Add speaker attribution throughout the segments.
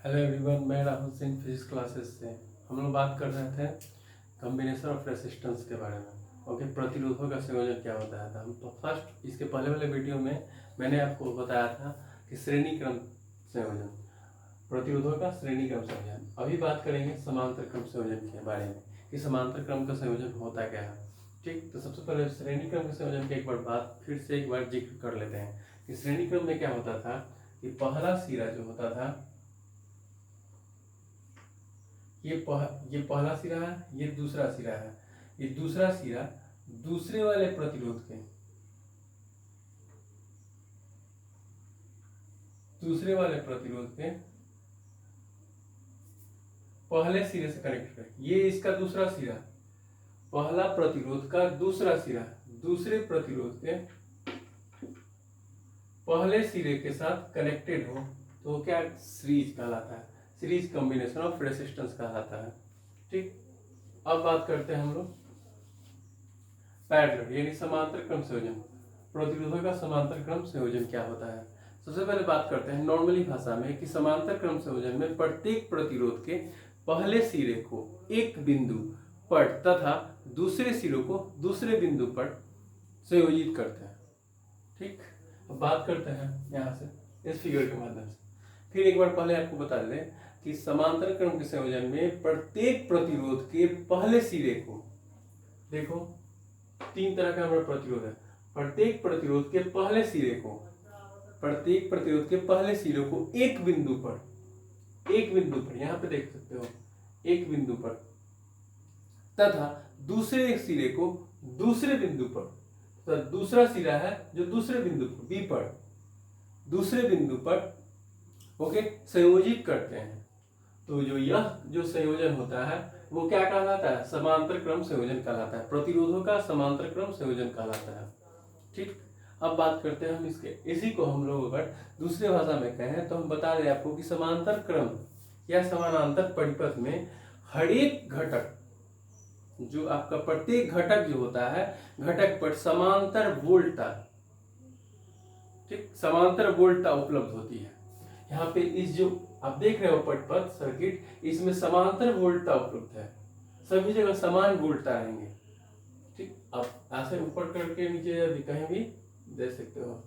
Speaker 1: Hello everyone, मैं Rahul Singh physics classes से। हम लोग बात कर रहे थे कॉम्बिनेशन ऑफ रेसिस्टेंस के बारे में। ओके, प्रतिरोधों का संयोजन क्या होता है। हम तो फर्स्ट इसके पहले वाले वीडियो में मैंने आपको बताया था कि श्रेणी क्रम संयोजन, प्रतिरोधों का श्रेणी क्रम संयोजन। अभी बात करेंगे समांतर क्रम संयोजन के बारे में कि समांतर क्रम का संयोजन होता क्या है। ठीक, तो सबसे पहले श्रेणी क्रम के संयोजन की एक बार जिक्र कर लेते हैं कि श्रेणी क्रम में क्या होता था कि पहला सिरा जो होता था, ये पहला सिरा है, ये दूसरा सिरा है। ये दूसरा सिरा दूसरे वाले प्रतिरोध के पहले सिरे से कनेक्ट है। ये इसका दूसरा सिरा, पहला प्रतिरोध का दूसरा सिरा दूसरे प्रतिरोध के पहले सिरे के साथ कनेक्टेड हो तो क्या सीरीज कहलाता है, सीरीज कॉम्बिनेशन ऑफ रेसिस्टेंस कहलाता है। ठीक, अब बात करते हैं हम लोग पैरेलल यानी समांतर क्रम संयोजन। प्रतिरोधों का समांतर क्रम संयोजन क्या होता है। सबसे पहले बात करते हैं नॉर्मली भाषा में कि समांतर क्रम संयोजन में प्रत्येक प्रतिरोध के पहले सिरे को एक बिंदु पर तथा दूसरे सिरे को दूसरे बिंदु पर संयोजित करते हैं। ठीक, अब बात करते हैं यहाँ से इस फिगर के माध्यम से। फिर एक बार पहले आपको बता दें कि समांतर क्रम के संयोजन में प्रत्येक प्रतिरोध के पहले सिरे को, देखो तीन तरह का हमारा प्रतिरोध है। प्रत्येक प्रतिरोध के पहले सिरे को एक बिंदु पर यहाँ पे देख सकते हो, एक बिंदु पर तथा दूसरे सिरे को दूसरे बिंदु पर, तो दूसरा सिरा है जो दूसरे बिंदु पर बी पर दूसरे बिंदु पर ओके संयोजित करते हैं। तो जो संयोजन होता है वो क्या कहलाता है, समांतर क्रम संयोजन कहलाता है। प्रतिरोधों का समांतर क्रम संयोजन कहलाता है। ठीक, अब बात करते हैं हम इसके, इसी को हम लोग अगर दूसरे भाषा में कहें तो हम बता दें आपको कि समांतर क्रम या समानांतर परिपथ में हर एक घटक, जो आपका प्रत्येक घटक जो होता है, घटक पर समांतर वोल्टता, ठीक, समांतर वोल्टता उपलब्ध होती है। यहाँ पे इस जो आप देख रहे हो परिपथ सर्किट, इसमें समांतर वोल्टता उपलब्ध है, सभी जगह समान वोल्टता रहेंगे। ठीक, आप ऐसे ऊपर करके नीचे यदि कहीं भी दे सकते हो,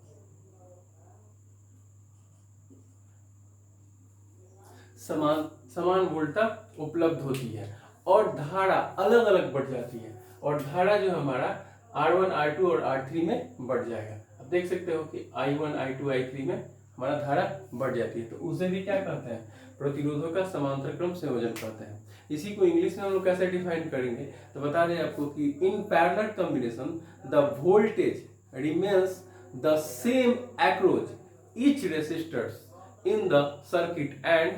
Speaker 1: समान वोल्टता उपलब्ध होती है और धारा अलग अलग बढ़ जाती है। और धारा जो हमारा R1 R2 और R3 में बढ़ जाएगा। अब देख सकते हो कि I1 I2 I3 में हमारा धारा बढ़ जाती है। तो उसे भी क्या कहते हैं, प्रतिरोधों का समांतर क्रम संयोजन कहते हैं। इसी को इंग्लिश में हम लोग कैसे डिफाइन करेंगे, तो बता दें आपको कि in parallel combination the voltage remains the same across each resistors in the circuit and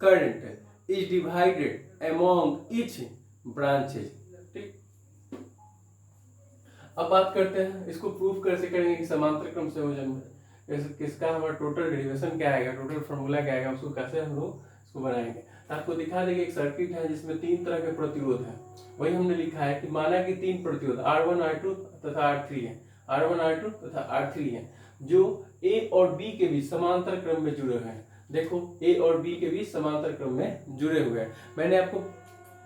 Speaker 1: current is divided among each branches। ठीक, अब बात करते हैं इसको प्रूफ कैसे करेंगे कि समांतर क्रम संयोजन में किसका हमारा टोटल डेरिवेशन क्या आएगा, टोटल फॉर्मूला क्या आएगा, उसको कैसे हम लोग इसको बनाएंगे। तो आपको दिखा देंगे एक सर्किट है जिसमें तीन तरह के प्रतिरोध है। वही हमने लिखा है कि माना कि तीन प्रतिरोध R1 R2 तथा R3 है, R1 R2 तथा R3 है, जो A और B के बीच समांतर क्रम में जुड़े हुए हैं। देखो A और B के बीच समांतर क्रम में जुड़े हुए हैं। मैंने आपको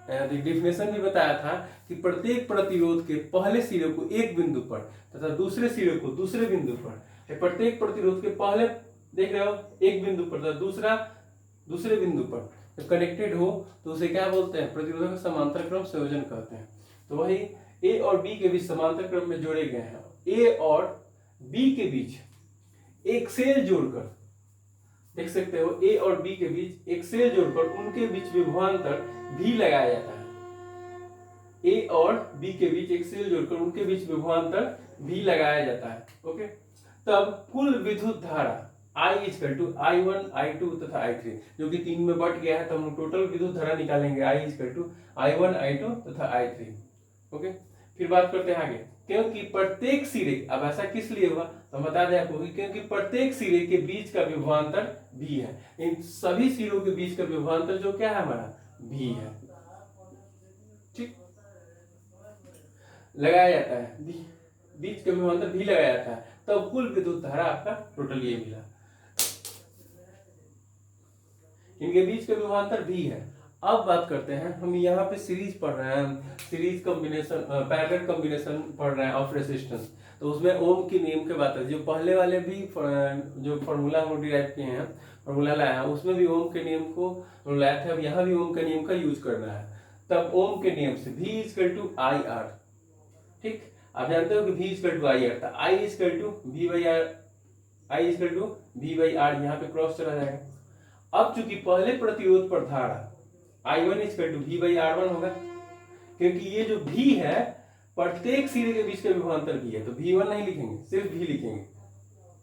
Speaker 1: डिफिनेशन भी बताया था कि प्रत्येक प्रतिरोध के पहले सिरे को एक बिंदु पर तथा दूसरे सिरे को दूसरे बिंदु पर, प्रत्येक प्रतिरोध के पहले देख रहे हो एक बिंदु पर तथा दूसरा दूसरे बिंदु पर जब कनेक्टेड हो तो उसे क्या बोलते हैं, प्रतिरोधों का समांतर क्रम संयोजन कहते हैं। तो वही A और B के बीच समांतर क्रम में जोड़े गए हैं। A और B के बीच एक सेल जोड़कर, देख सकते हो A और B के बीच एक सेल जोड़कर उनके बीच विभवांतर भी लगाया जाता है। A और B के बीच एक सेल जोड़कर उनके बीच विभवांतर भी लगाया जाता है। ओके, तब कुल विद्युत धारा I=I1 I2 तथा I3, जो कि तीन में बट गया है, तो हम टोटल विद्युत धारा निकालेंगे I=I1 I2 तथा I3। ओके, फिर बात करते हैं आगे, क्योंकि प्रत्येक सिरे, अब ऐसा किस लिए हुआ तो बता दें आपको, क्योंकि प्रत्येक सिरे के बीच का विभवांतर भी है। इन सभी सिरों के बीच का विभवांतर जो क्या है हमारा भी है। ठीक, लगाया जाता है, बीच का विभवांतर भी लगाया जाता है, तब कुल विद्युत धारा आपका टोटल ये मिला। इनके बीच का विभवांतर v है। अब बात करते हैं, हम यहाँ पे सीरीज पढ़ रहे हैं, सीरीज कॉम्बिनेशन पैरेलल कॉम्बिनेशन पढ़ रहे हैं ऑफ रेसिस्टेंस। तो उसमें ओम की नियम के बात है, जो पहले वाले भी जो फॉर्मूला हम डिराइव किए हैं, फॉर्मूला लाया है, उसमें भी ओम के नियम को लाया था। अब यहाँ भी ओम के नियम का यूज करना है। तब ओम के नियम से v equal to I R, ठीक, आप जानते हो कि v equal to I R था, I equal to V by R, I equal to V by R, यहाँ पे क्रॉस चला जाएगा। अब चूंकि पहले प्रतिरोध पर धारा I1 equal to V by R1 होगा, क्योंकि ये जो V है प्रत्येक सिरे के बीच का विभवांतर V है, तो V1 नहीं लिखेंगे, सिर्फ V लिखेंगे,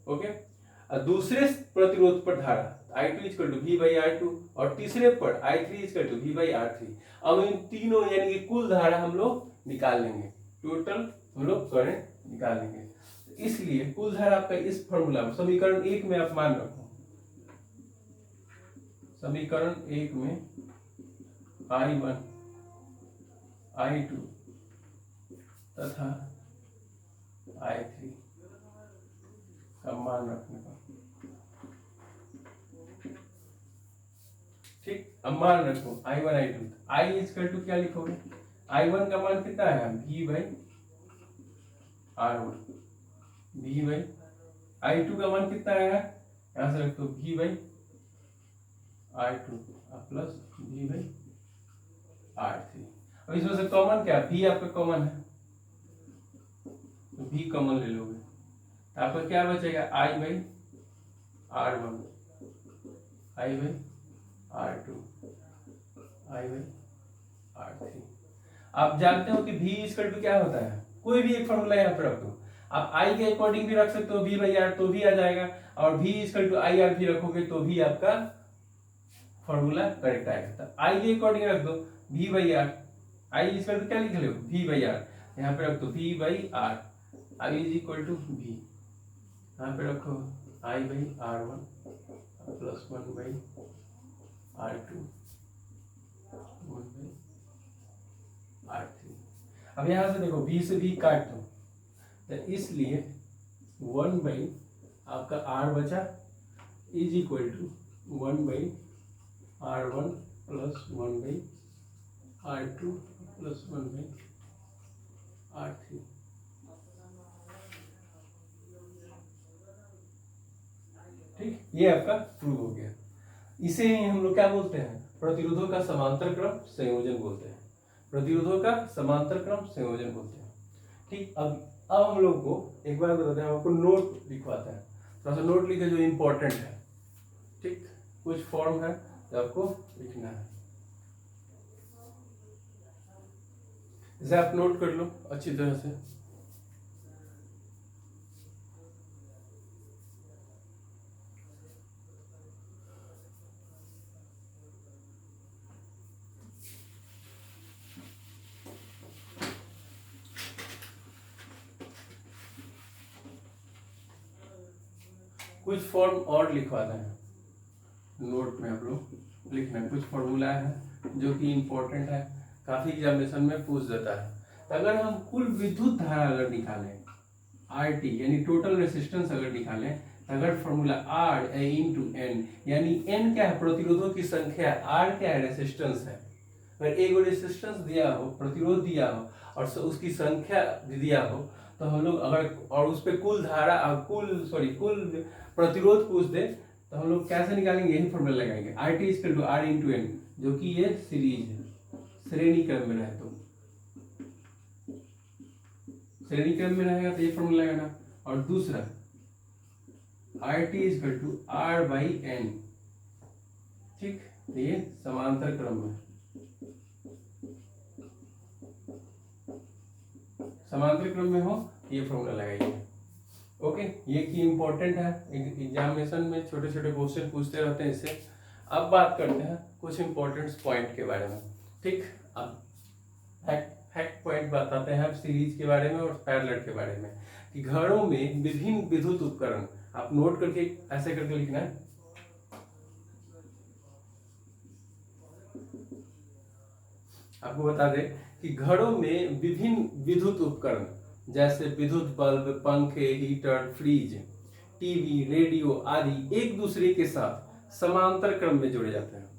Speaker 1: ओके। और दूसरे प्रतिरोध पर धारा I2 equal to V by R2, और तीसरे पर I3 equal to V by R3। अब इन तीनों यानी कि कुल धारा हम लोग निकाल लेंगे, टोटल हम लोग करंट निकाल लेंगे। इसलिए कुल धारा आपका इस फॉर्मूला में, समीकरण 1 में आप मान रखो, समीकरण 1 में I1 I2 तथा I3 का मान रखने का, ठीक। अब मान रखो I1 I2, I equal to क्या लिखोगे, I1 का मान कितना है, V by R1, V by, I2 का मान कितना आएगा, यहां से रख दो V by R2 plus V by R3। अब इसमें से कॉमन क्या, V आपका कॉमन है, तो V कॉमन ले लोगे, तो आपका क्या बचेगा, I by R1, I by R2, I by R3। आप जानते हो कि V इक्वल टू क्या होता है, कोई भी एक फॉर्मूला यहाँ पे रख दो, आप I के अकॉर्डिंग भी रख सकते हो V बाई R, तो भी आ जाएगा, और V equal to I R भी रखोगे तो भी आपका फॉर्मूला करेक्ट आएगा। तो I के अकॉर्डिंग रख दो V by R, I equal to क्या लिख लो, V बाई आर, यहाँ पे रख दो V by R, I is equal to V, यहाँ पे रखो I by R1 plus 1 by R2 1 by R3। अब यहाँ से देखो V से V काट दो, तो इसलिए 1 बाई आपका R बचा is equal to 1 by R1 plus 1 by R2 plus 1 by R3। ठीक, ये आपका प्रूव हो गया। इसे ही हम लोग क्या बोलते हैं, प्रतिरोधों का समांतर क्रम संयोजन बोलते हैं, प्रतिरोधों का समांतर क्रम संयोजन बोलते हैं। ठीक, अब हम लोग को एक बार बताते हैं, आपको नोट लिखवाते हैं, थोड़ा सा नोट लिखे जो इम्पोर्टेंट है। ठीक, कुछ फॉर्म है जो आपको लिखना है, इसे आप नोट कर लो अच्छी तरह से। कुछ फॉर्म और लिखवाते हैं नोट में, आप लोग लिखना, कुछ फॉर्मूला है जो कि इम्पोर्टेंट है, काफी एग्जामिनेशन में पूछ देता है। तो अगर हम कुल विद्युत धारा अगर निकालें RT यानी टोटल रेसिस्टेंस अगर निकालें, अगर फॉर्मूला R इंटू N, यानी N क्या है, प्रतिरोधों की संख्या, R क्या है, रेसिस्टेंस है। अगर एक रेसिस्टेंस दिया हो, प्रतिरोध दिया हो और उसकी संख्या दिया हो, तो हम लोग अगर और उस पर कुल धारा कुल प्रतिरोध पूछ दे, तो हम लोग कैसे निकालेंगे, यही फॉर्मूला लगाएंगे, RT equal to R into N, जो कि ये सीरीज है, श्रेणी क्रम में रहे, तो श्रेणी क्रम में रहेगा तो ये फॉर्मूला लगाना। और दूसरा RT equal to R by N, ठीक, ये समांतर क्रम में, समांतर क्रम में हो ये फॉर्मूला लगाइए। ओके, ये की इम्पोर्टेंट है, एग्जामिनेशन में छोटे छोटे क्वेश्चन पूछते रहते हैं इससे। अब बात करते हैं कुछ इंपॉर्टेंट पॉइंट के बारे में। ठीक, अब फैक्ट पॉइंट बताते हैं सीरीज के बारे में और पैरेलल के बारे में, कि घरों में विभिन्न विद्युत उपकरण, आप नोट करके ऐसे करके लिखना है, आपको बता दें कि घरों में विभिन्न विद्युत उपकरण जैसे विद्युत बल्ब, पंखे, हीटर, फ्रिज, टीवी, रेडियो आदि एक दूसरे के साथ समांतर क्रम में जोड़े जाते हैं।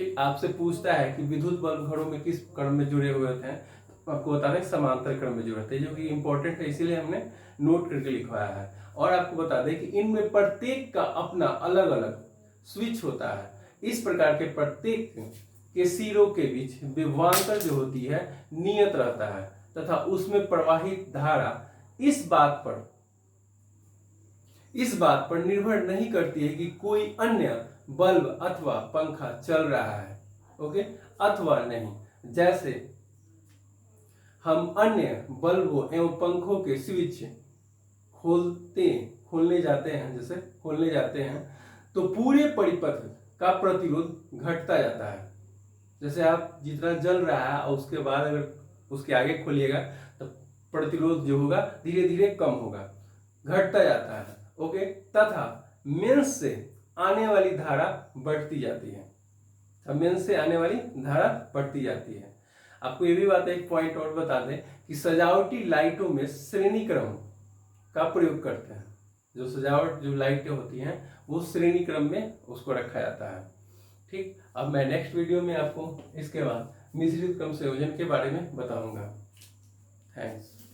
Speaker 1: ठीक, आपसे पूछता है कि विद्युत बल्ब घरों में किस क्रम में जुड़े हुए होते हैं, तो आपको बताना है समांतर क्रम में जुड़े होते हैं, जो कि इंपॉर्टेंट है, इसीलिए हमने नोट करके लिखवाया है। और आपको बता दें कि इनमें प्रत्येक का अपना अलग अलग स्विच होता है। इस प्रकार के प्रत्येक के सिरों के बीच विभवांतर जो होती है नियत रहता है, तथा उसमें प्रवाहित धारा इस बात पर निर्भर नहीं करती है कि कोई अन्य बल्ब अथवा पंखा चल रहा है, ओके, अथवा नहीं। जैसे हम अन्य बल्बों एवं पंखों के स्विच खोलने जाते हैं तो पूरे परिपथ का प्रतिरोध घटता जाता है। जैसे आप जितना जल रहा है और उसके बाद अगर उसके आगे खोलिएगा तो प्रतिरोध जो होगा धीरे धीरे कम होगा, घटता जाता है, ओके। तथा मेंस से आने वाली धारा बढ़ती जाती है, आपको ये भी बात एक पॉइंट और बता दें कि सजावटी लाइटों में श्रेणी क्रम का प्रयोग करते हैं। जो सजावट जो लाइटें होती हैं वो श्रेणी क्रम में उसको रखा जाता है, ठीक। अब मैं नेक्स्ट वीडियो में आपको इसके बाद मिश्रित क्रम संयोजन के बारे में बताऊंगा। थैंक्स।